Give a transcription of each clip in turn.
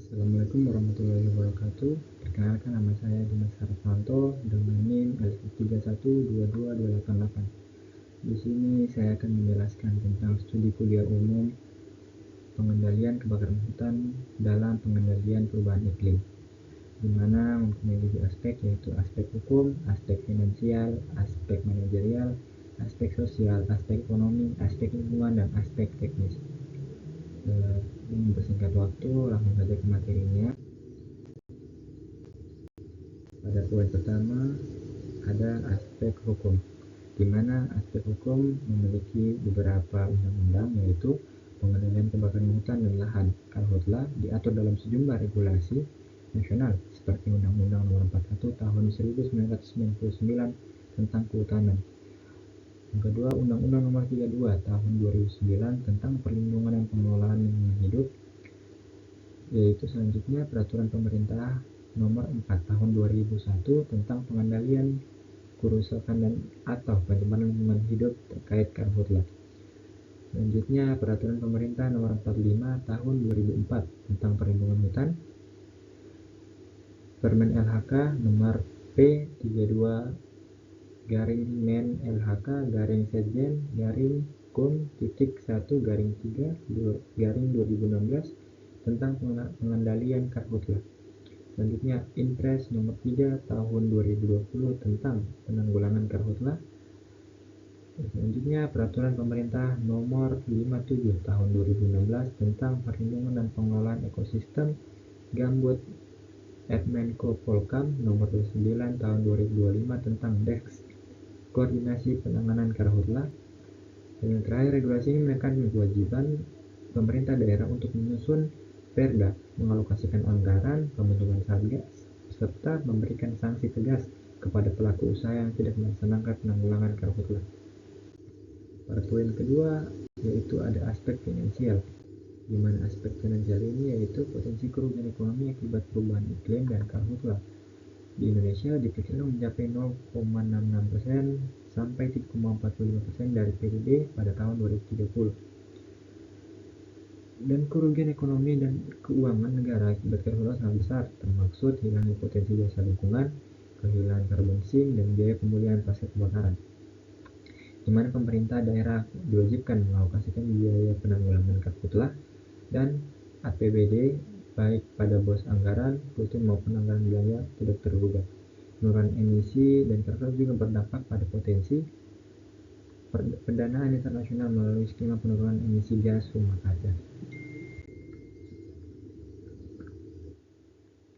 Assalamualaikum warahmatullahi wabarakatuh. Perkenalkan, nama saya Dimas Harfanto dengan NIM L3122288. Di sini saya akan menjelaskan tentang studi kuliah umum pengendalian kebakaran hutan dalam pengendalian perubahan iklim, di mana mempunyai 7 aspek, yaitu aspek hukum, aspek finansial, aspek manajerial, aspek sosial, aspek ekonomi, aspek lingkungan, dan aspek teknis. Ini bersingkat waktu, langsung saja ke materinya. Pada poin pertama ada aspek hukum, di mana aspek hukum memiliki beberapa undang-undang, yaitu pengendalian kebakaran hutan dan lahan Karhutla diatur dalam sejumlah regulasi nasional seperti Undang-Undang Nomor 41 Tahun 1999 tentang kehutanan. Yang kedua, Undang-Undang Nomor 32 Tahun 2009 tentang perlindungan dan pengelolaan lingkungan hidup, yaitu selanjutnya Peraturan Pemerintah Nomor 4 Tahun 2001 tentang pengendalian kerusakan dan atau pencemaran lingkungan hidup terkait karhutla. Selanjutnya Peraturan Pemerintah Nomor 45 Tahun 2004 tentang perlindungan hutan, Permen LHK Nomor P32-LHK-Sen-Kum-1-3-2016 tentang pengendalian karhutla. Selanjutnya Inpres Nomor 3 Tahun 2020 tentang penanggulangan karhutla. Selanjutnya Peraturan Pemerintah Nomor 57 Tahun 2016 tentang perlindungan dan pengelolaan ekosistem gambut, Menko Polkam Nomor 29 Tahun 2025 tentang DEX, Koordinasi Penanganan Karhutla. Dan yang terakhir, regulasi ini menekankan kewajiban pemerintah daerah untuk menyusun perda, mengalokasikan anggaran, pembentukan satgas, serta memberikan sanksi tegas kepada pelaku usaha yang tidak melaksanakan penanggulangan karhutla. Pada poin kedua, yaitu ada aspek finansial, di mana aspek finansial ini yaitu potensi kerugian ekonomi akibat perubahan iklim dan karhutla. Di Indonesia diperkirakan mencapai 0,66% sampai 3,45% dari PDB pada tahun 2030. Dan kerugian ekonomi dan keuangan negara akibat karhutla sangat besar, termaksud hilangnya potensi jasa lingkungan, kehilangan karbon sink, dan biaya pemulihan pasca kebakaran, di mana pemerintah daerah diwajibkan mengalokasikan biaya penanggulangan karhutla dan APBD baik pada pos anggaran rutin maupun anggaran belanja tidak terduga. Penurunan emisi dan karhutla juga berdampak pada potensi pendanaan internasional melalui skema penurunan emisi gas rumah kaca.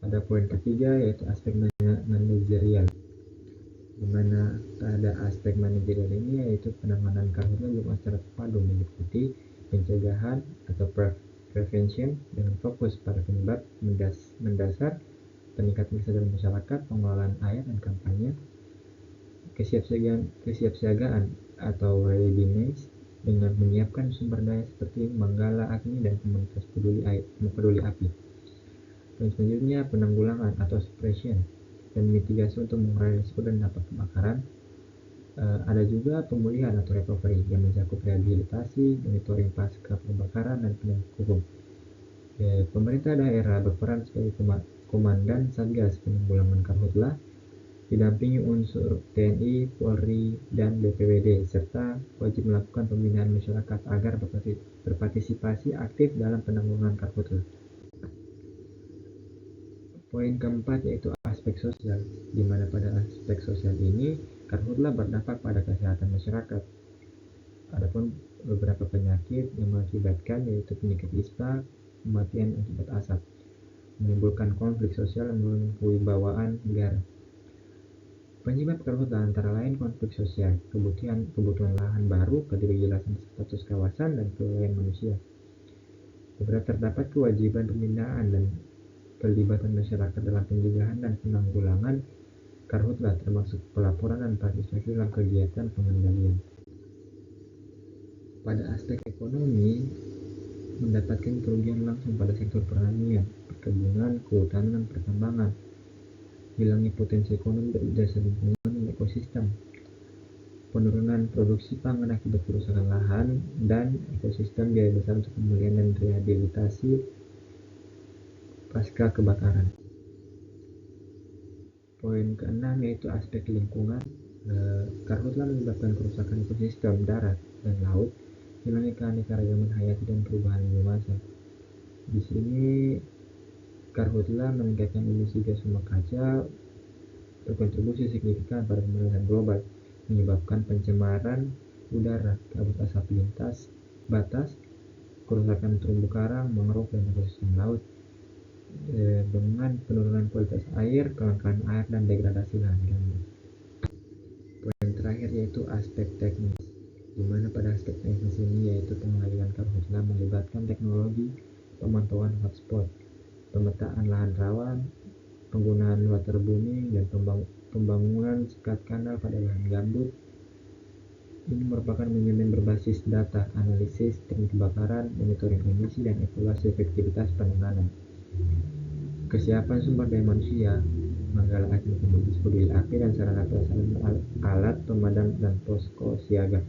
Pada poin ketiga, yaitu aspek manajerial, di mana pada aspek manajerial ini yaitu penanganan karhutla dilakukan secara terpadu meliputi pencegahan atau prevention dengan fokus pada penyebab mendasar, peningkatan kesadaran masyarakat, pengelolaan air dan kampanye, kesiapsiagaan atau readiness dengan menyiapkan sumber daya seperti manggala agni dan komunitas peduli api. Dan selanjutnya penanggulangan atau suppression dan mitigasi untuk mengurangi risiko dan dampak kebakaran. Ada juga pemulihan atau recovery yang mencakup rehabilitasi, monitoring pasca kebakaran, dan penegak hukum. Pemerintah daerah berperan sebagai komandan Satgas Penanggulangan Karhutla, didampingi unsur TNI, Polri, dan BPBD, serta wajib melakukan pembinaan masyarakat agar berpartisipasi aktif dalam penanggulangan karhutla. Poin keempat yaitu aspek sosial, di mana pada aspek sosial ini karhutla berdampak pada kesehatan masyarakat. Adapun beberapa penyakit yang mengakibatkan yaitu penyakit ispa, kematian akibat asap, menimbulkan konflik sosial dan menurunkan kewibawaan negara. Penyebab karhutla antara lain konflik sosial, kebutuhan lahan baru, ketidakjelasan status kawasan, dan kelalaian manusia. Terdapat kewajiban pembinaan dan pelibatan masyarakat dalam pencegahan dan penanggulangan karhutla, termasuk pelaporan dan partisipasi dalam kegiatan pengendalian. Pada aspek ekonomi, mendapatkan kerugian langsung pada sektor pertanian, perkebunan, kehutanan, dan pertambangan, hilangnya potensi ekonomi dari jasa lingkungan dan ekosistem, penurunan produksi pangan akibat kerusakan lahan dan ekosistem, biaya besar untuk pemulihan dan rehabilitasi, pasca kebakaran. Poin keenam yaitu aspek lingkungan. Karhutlah menyebabkan kerusakan ekosistem darat dan laut, hilangnya keanekaragaman hayati dan perubahan biomasa. Di sini karhutlah meningkatkan emisi gas rumah kaca, berkontribusi signifikan pada pemanasan global, menyebabkan pencemaran udara, kabut asap lintas batas, kerusakan terumbu karang, mangrove dan ekosistem laut, dengan penurunan kualitas air, kelangkaan air dan degradasi lahan gambut. Poin terakhir yaitu aspek teknis, di mana pada aspek teknis ini yaitu pengelolaan karhutlah melibatkan teknologi pemantauan hotspot, pemetaan lahan rawan, penggunaan waterbooming, dan pembangunan sekat kanal pada lahan gambut. Ini merupakan manajemen berbasis data, analisis teknik kebakaran, monitoring emisi, dan evaluasi efektivitas penanganan. Kesiapan sumber daya manusia, menggalakkan komoditas peduli api dan sarana prasarana alat pemadam dan posko siaga.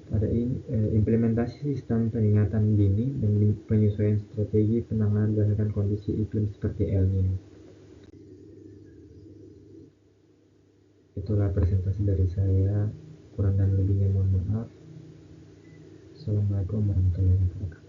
Pada implementasi sistem peringatan dini dan penyesuaian strategi penanganan berdasarkan kondisi iklim seperti El Nino. Itulah presentasi dari saya, kurang dan lebihnya mohon maaf. Assalamualaikum warahmatullahi wabarakatuh.